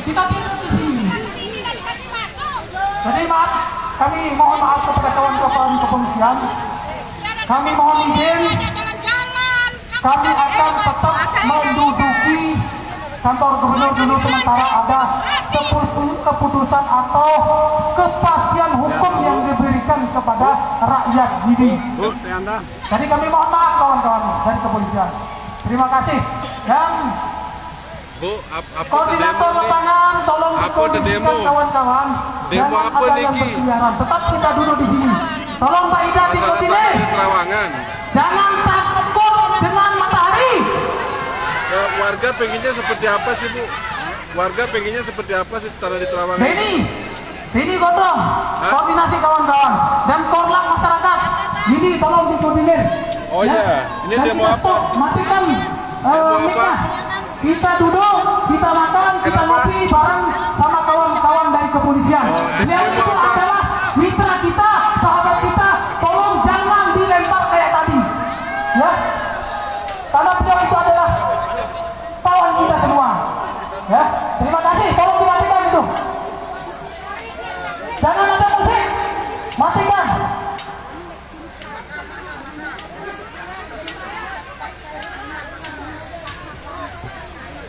Kita tidur di sini. Jadi maaf, kami mohon maaf kepada kawan-kawan kepolisian. Kami mohon izin. Kami akan tetap menduduki kantor gubernur dulu sementara ada keputusan atau kepastian hukum yang diberikan kepada rakyat Gili. Jadi kami mohon maaf kawan-kawan dari kepolisian. Terima kasih. Dan koordinator lapangan tolong dikondisikan kawan-kawan. Demo apa niki? Tetap kita duduk di sini. Tolong Pak Ida dikoordinir. Jangan takut dengan matahari. Warga pengennya seperti apa sih Bu? Warga pengennya seperti apa sih tanah di Trawangan? Ini Gondrong, koordinasi kawan-kawan dan korlap masyarakat. Ini tolong dikoordinir. Oh ya, ini dan demo apa? Matikan demo apa? Kita duduk, kita makan, kita ngopi bareng sama kawan-kawan dari kepolisian. Yang itu adalah mitra kita, sahabat kita. Tolong jangan dilempar kayak tadi, ya. Karena beliau itu adalah kawan kita semua. Ya, terima kasih. Tolong dimatikan itu. Jangan ada musik. Matikan.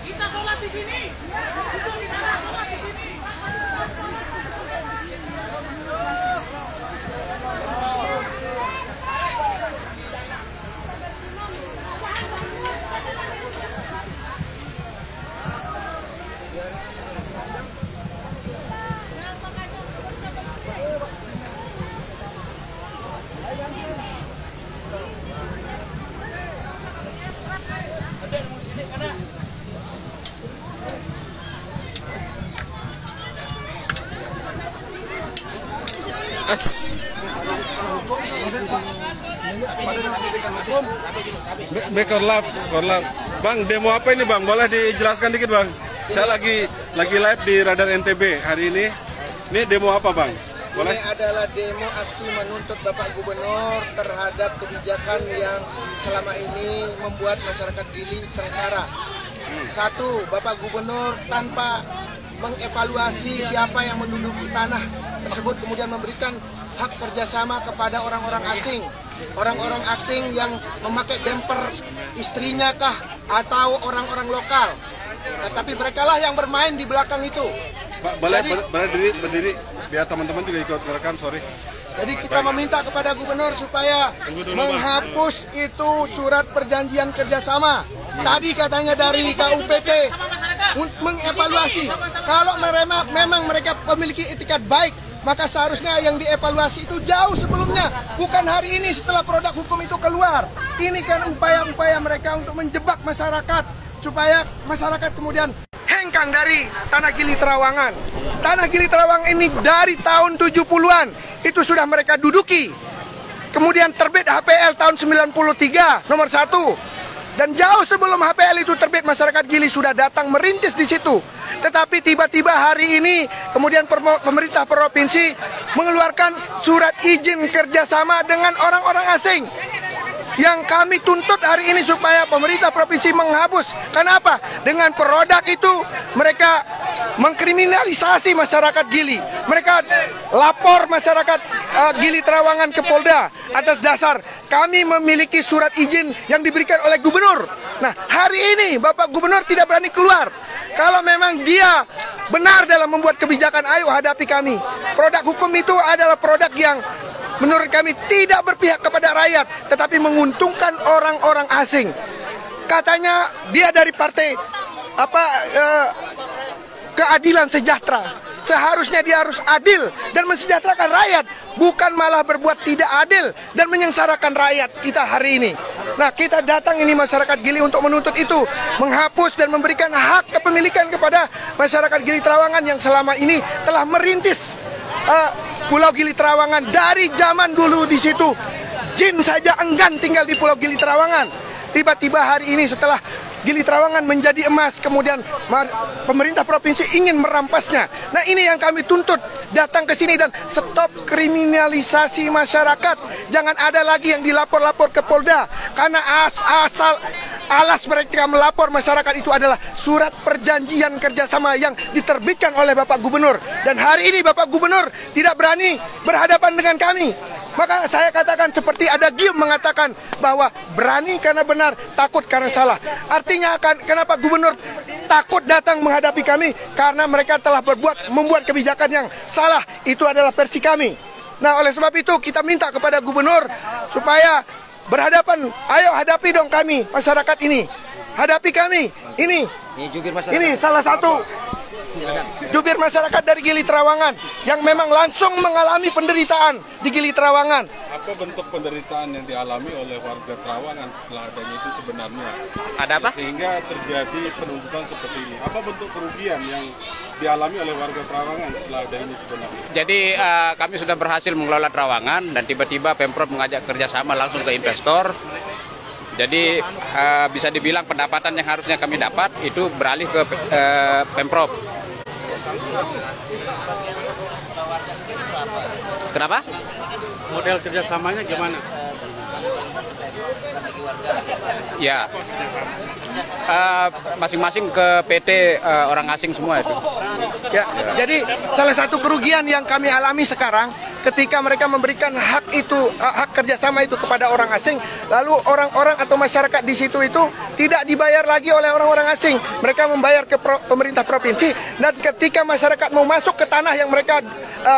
Kita sholat di sini. Duduk di sana, sholat di sini. Korlap. Bang, demo apa ini Bang? Boleh dijelaskan dikit Bang? Saya lagi live di Radar NTB hari ini. Ini demo apa Bang? Boleh? Ini adalah demo aksi menuntut Bapak Gubernur terhadap kebijakan yang selama ini membuat masyarakat Gili sengsara. Satu, Bapak Gubernur tanpa mengevaluasi siapa yang menduduki tanah tersebut kemudian memberikan hak kerjasama kepada orang-orang asing. Orang-orang asing yang memakai bumper istrinya kah atau orang-orang lokal. Nah, tapi mereka lah yang bermain di belakang itu. Pak, boleh berdiri biar teman-teman juga ikut merekam, sorry. Jadi kita meminta kepada gubernur supaya menghapus itu surat perjanjian kerjasama. Tadi katanya dari KUPT mengevaluasi. Kalau memang mereka memiliki etikat baik, maka seharusnya yang dievaluasi itu jauh sebelumnya, bukan hari ini setelah produk hukum itu keluar. Ini kan upaya-upaya mereka untuk menjebak masyarakat supaya masyarakat kemudian hengkang dari tanah Gili Trawangan. Tanah Gili Trawangan ini dari tahun 70-an itu sudah mereka duduki. Kemudian terbit HPL tahun 93 nomor 1. Dan jauh sebelum HPL itu terbit masyarakat Gili sudah datang merintis di situ. Tetapi tiba-tiba hari ini kemudian pemerintah provinsi mengeluarkan surat izin kerjasama dengan orang-orang asing. Yang kami tuntut hari ini supaya pemerintah provinsi menghapus. Kenapa? Dengan produk itu mereka mengkriminalisasi masyarakat Gili. Mereka lapor masyarakat Gili Trawangan ke Polda atas dasar kami memiliki surat izin yang diberikan oleh gubernur. Nah, hari ini Bapak Gubernur tidak berani keluar. Kalau memang dia benar dalam membuat kebijakan, ayo hadapi kami. Produk hukum itu adalah produk yang menurut kami tidak berpihak kepada rakyat, tetapi menguntungkan orang-orang asing. Katanya dia dari partai keadilan sejahtera. Seharusnya dia harus adil dan mensejahterakan rakyat, bukan malah berbuat tidak adil dan menyengsarakan rakyat kita hari ini. Nah, kita datang ini masyarakat Gili untuk menuntut itu, menghapus dan memberikan hak kepemilikan kepada masyarakat Gili Trawangan yang selama ini telah merintis Pulau Gili Trawangan dari zaman dulu di situ. Jin saja enggan tinggal di Pulau Gili Trawangan. Tiba-tiba hari ini setelah Gili Trawangan menjadi emas, kemudian pemerintah provinsi ingin merampasnya. Nah, ini yang kami tuntut, datang ke sini dan stop kriminalisasi masyarakat. Jangan ada lagi yang dilapor-lapor ke Polda, karena alas mereka melapor masyarakat itu adalah surat perjanjian kerjasama yang diterbitkan oleh Bapak Gubernur. Dan hari ini Bapak Gubernur tidak berani berhadapan dengan kami. Maka saya katakan seperti ada gium mengatakan bahwa berani karena benar, takut karena salah. Artinya kenapa Gubernur takut datang menghadapi kami? Karena mereka telah membuat kebijakan yang salah. Itu adalah versi kami. Nah, oleh sebab itu kita minta kepada Gubernur supaya berhadapan, ayo hadapi dong kami, masyarakat ini. Hadapi kami. Ini salah satu jubir masyarakat dari Gili Trawangan yang memang langsung mengalami penderitaan di Gili Trawangan. Apa bentuk penderitaan yang dialami oleh warga Trawangan setelah adanya itu sebenarnya? Ada apa? Sehingga terjadi penuntutan seperti ini. Apa bentuk kerugian yang dialami oleh warga Trawangan setelah ada ini sebenarnya? Jadi kami sudah berhasil mengelola Trawangan dan tiba-tiba Pemprov mengajak kerjasama langsung ke investor. Jadi bisa dibilang pendapatan yang harusnya kami dapat itu beralih ke Pemprov. Kenapa? Model kerjasamanya gimana? Ya, masing-masing ke PT orang asing semua itu. Ya, jadi salah satu kerugian yang kami alami sekarang ketika mereka memberikan hak kerjasama itu kepada orang asing, lalu orang-orang atau masyarakat di situ itu tidak dibayar lagi oleh orang-orang asing. Mereka membayar ke pemerintah provinsi, dan ketika masyarakat mau masuk ke tanah yang mereka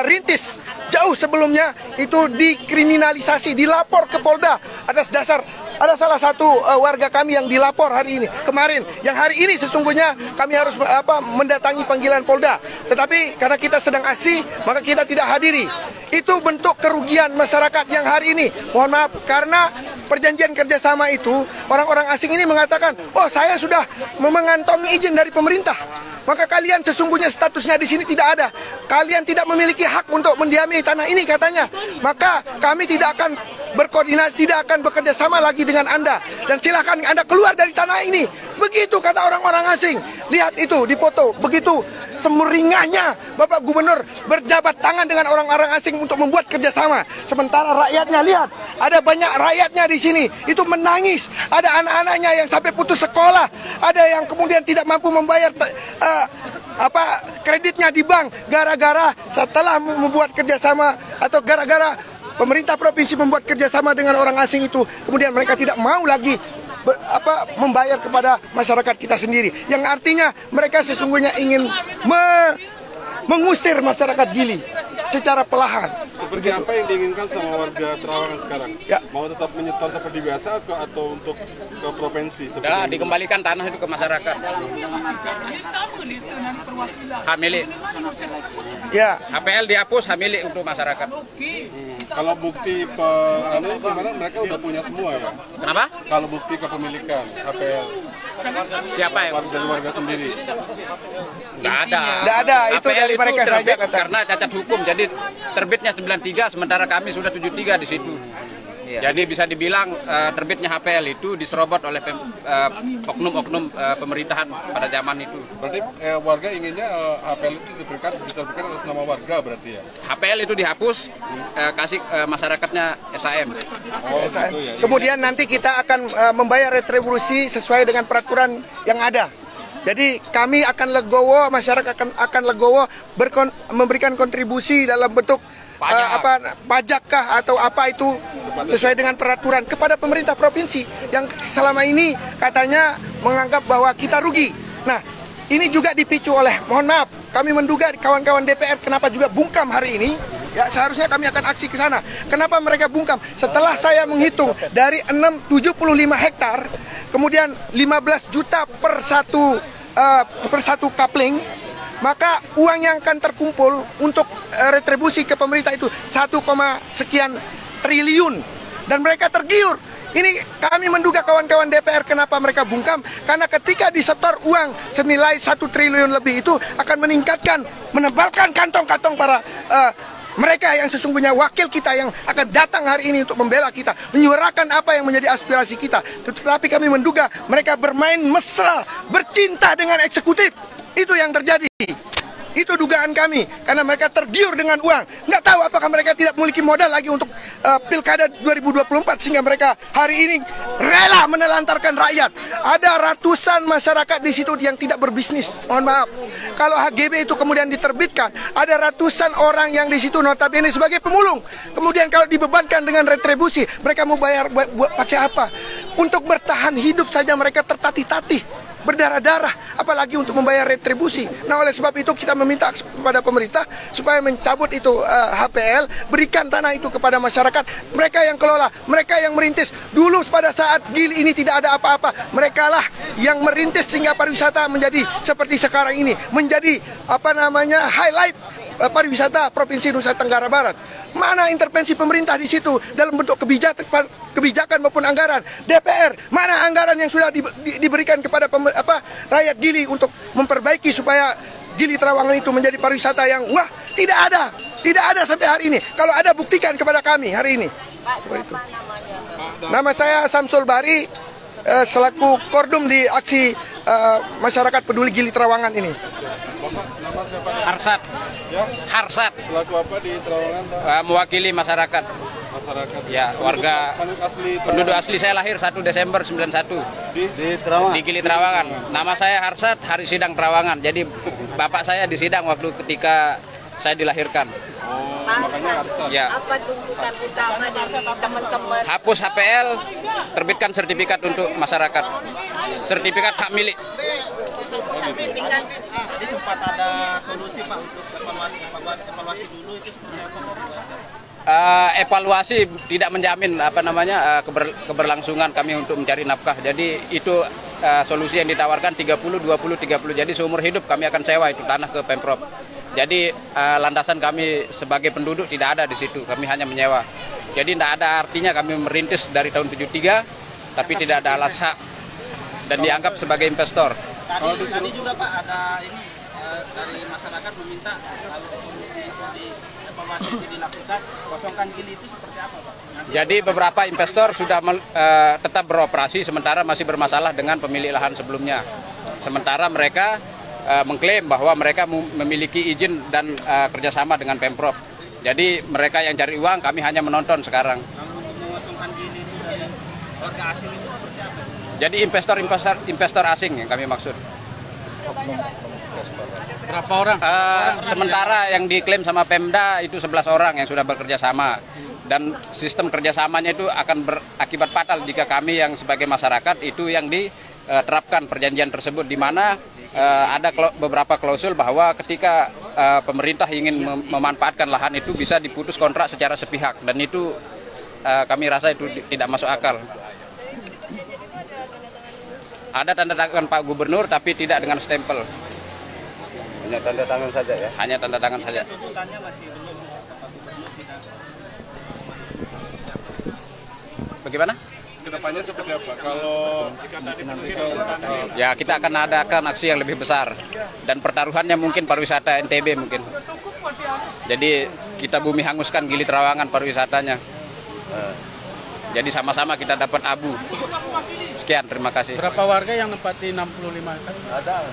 rintis jauh sebelumnya itu dikriminalisasi, dilapor ke Polda atas dasar. Ada salah satu warga kami yang dilapor hari ini, kemarin, yang hari ini sesungguhnya kami harus mendatangi panggilan Polda. Tetapi karena kita sedang ASI, maka kita tidak hadiri. Itu bentuk kerugian masyarakat yang hari ini. Mohon maaf, karena perjanjian kerjasama itu, orang-orang asing ini mengatakan, oh saya sudah mengantongi izin dari pemerintah. Maka kalian sesungguhnya statusnya di sini tidak ada. Kalian tidak memiliki hak untuk mendiami tanah ini katanya. Maka kami tidak akan berkoordinasi, tidak akan bekerja sama lagi dengan Anda. Dan silakan Anda keluar dari tanah ini. Begitu kata orang-orang asing. Lihat itu di foto. Begitu semeringahnya Bapak Gubernur berjabat tangan dengan orang-orang asing untuk membuat kerjasama. Sementara rakyatnya, lihat, ada banyak rakyatnya di sini. Itu menangis. Ada anak-anaknya yang sampai putus sekolah. Ada yang kemudian tidak mampu membayar kreditnya di bank gara-gara setelah membuat kerjasama atau gara-gara pemerintah provinsi membuat kerjasama dengan orang asing itu, kemudian mereka tidak mau lagi membayar kepada masyarakat kita sendiri. Yang artinya mereka sesungguhnya ingin mengusir masyarakat Gili secara perlahan. Seperti apa yang diinginkan sama warga Trawangan sekarang? Ya. Mau tetap menyetor seperti biasa atau untuk ke provinsi? Sudah dikembalikan tanah itu ke masyarakat. Hak milik. Ya. HPL dihapus, hak milik untuk masyarakat. Kalau bukti kemarin mereka udah punya semua ya? Kenapa? Kalau bukti kepemilikan HPL Siapa yang dari warga sendiri? Nggak ada. Nggak ada, itu HPL dari mereka saja terbit kata. karena cacat hukum. Jadi terbitnya 93, sementara kami sudah 73 di situ. Jadi bisa dibilang terbitnya HPL itu diserobot oleh oknum-oknum pemerintahan pada zaman itu. Berarti warga inginnya HPL itu diterbitkan atas nama warga berarti ya? HPL itu dihapus, kasih masyarakatnya SAM. Oh, gitu ya. Kemudian nanti kita akan membayar retribusi sesuai dengan peraturan yang ada. Jadi kami akan legowo, masyarakat akan legowo memberikan kontribusi dalam bentuk pajakkah atau apa itu sesuai dengan peraturan kepada pemerintah provinsi yang selama ini katanya menganggap bahwa kita rugi. Nah, ini juga dipicu oleh, mohon maaf, kami menduga kawan-kawan DPR kenapa juga bungkam hari ini. Ya, seharusnya kami akan aksi ke sana. Kenapa mereka bungkam? Setelah saya menghitung dari 75 hektar, kemudian 15 juta per satu kapling, maka uang yang akan terkumpul untuk retribusi ke pemerintah itu 1, sekian triliun. Dan mereka tergiur. Ini kami menduga kawan-kawan DPR kenapa mereka bungkam. Karena ketika disetor uang senilai 1 triliun lebih itu akan meningkatkan, menebalkan kantong-kantong para mereka yang sesungguhnya wakil kita yang akan datang hari ini untuk membela kita, menyuarakan apa yang menjadi aspirasi kita. Tetapi kami menduga mereka bermain mesra, bercinta dengan eksekutif. Itu yang terjadi. Itu dugaan kami, karena mereka tergiur dengan uang. Nggak tahu apakah mereka tidak memiliki modal lagi untuk pilkada 2024, sehingga mereka hari ini rela menelantarkan rakyat. Ada ratusan masyarakat di situ yang tidak berbisnis. Mohon maaf, kalau HGB itu kemudian diterbitkan, ada ratusan orang yang di situ notabene sebagai pemulung. Kemudian kalau dibebankan dengan retribusi, mereka mau bayar buat pakai apa? Untuk bertahan hidup saja mereka tertatih-tatih, berdarah-darah, apalagi untuk membayar retribusi. Nah, oleh sebab itu kita meminta kepada pemerintah supaya mencabut itu HPL, berikan tanah itu kepada masyarakat. Mereka yang kelola, mereka yang merintis. Dulu pada saat Gili ini tidak ada apa-apa, mereka lah yang merintis sehingga pariwisata menjadi seperti sekarang ini, menjadi highlight pariwisata Provinsi Nusa Tenggara Barat. Mana intervensi pemerintah di situ dalam bentuk kebijakan maupun anggaran? DPR, mana anggaran yang sudah diberikan kepada rakyat Gili untuk memperbaiki supaya Gili Trawangan itu menjadi pariwisata yang tidak ada sampai hari ini. Kalau ada, buktikan kepada kami hari ini. Nama saya Samsul Bari, selaku Kordum di aksi masyarakat peduli Gili Trawangan ini. Harsat. Harsat. Selaku apa di Trawangan? Mewakili masyarakat. Ya, warga penduduk asli. Saya lahir 1 Desember 91 di Gili Trawangan. Nama saya Harsat, hari sidang Trawangan. Jadi bapak saya disidang waktu ketika saya dilahirkan. Makanya Harsat. Ya. Apa tuntutan utama dari teman-teman? Hapus HPL, terbitkan sertifikat untuk masyarakat. Sertifikat hak milik. Jadi sempat ada solusi Pak untuk evaluasi dulu itu seperti apa? Evaluasi tidak menjamin keberlangsungan kami untuk mencari nafkah. Jadi itu solusi yang ditawarkan 30 20 30. Jadi seumur hidup kami akan sewa itu tanah ke Pemprov. Jadi landasan kami sebagai penduduk tidak ada di situ. Kami hanya menyewa. Jadi tidak ada artinya kami merintis dari tahun 73 tapi tidak ada alas hak dan dianggap sebagai investor. Tadi juga Pak ada ini dari masyarakat meminta kalau solusi di evaluasi ini dilakukan, kosongkan Gili itu seperti apa Pak? Jadi beberapa investor sudah tetap beroperasi sementara masih bermasalah dengan pemilik lahan sebelumnya. Sementara mereka mengklaim bahwa mereka memiliki izin dan kerjasama dengan Pemprov. Jadi mereka yang cari uang, kami hanya menonton sekarang. Untuk mengosongkan Gili itu dari warga asing itu seperti apa? Jadi investor asing yang kami maksud. Berapa orang? Sementara yang diklaim sama Pemda itu 11 orang yang sudah bekerja sama. Dan sistem kerjasamanya itu akan berakibat fatal jika kami yang sebagai masyarakat itu yang diterapkan perjanjian tersebut, di mana ada beberapa klausul bahwa ketika pemerintah ingin memanfaatkan lahan itu bisa diputus kontrak secara sepihak, dan itu kami rasa itu tidak masuk akal. Ada tanda tangan Pak Gubernur tapi tidak dengan stempel. Hanya tanda tangan saja ya? Hanya tanda tangan saja. Tuntutannya masih belum Pak Gubernur tidak. Bagaimana? Kedepannya seperti apa? Kalau Ya, kita akan adakan aksi yang lebih besar. Dan pertaruhannya mungkin pariwisata NTB mungkin. Jadi kita bumi hanguskan Gili Trawangan pariwisatanya. Jadi sama-sama kita dapat abu. Sekian, terima kasih. Berapa warga yang menempati 65 hektar? ada.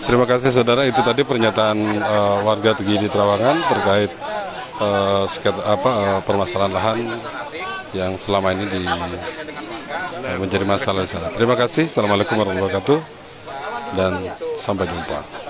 Terima kasih saudara, itu tadi pernyataan warga Gili Trawangan terkait permasalahan lahan yang selama ini menjadi masalah di sana. Terima kasih, assalamualaikum warahmatullahi wabarakatuh, dan sampai jumpa.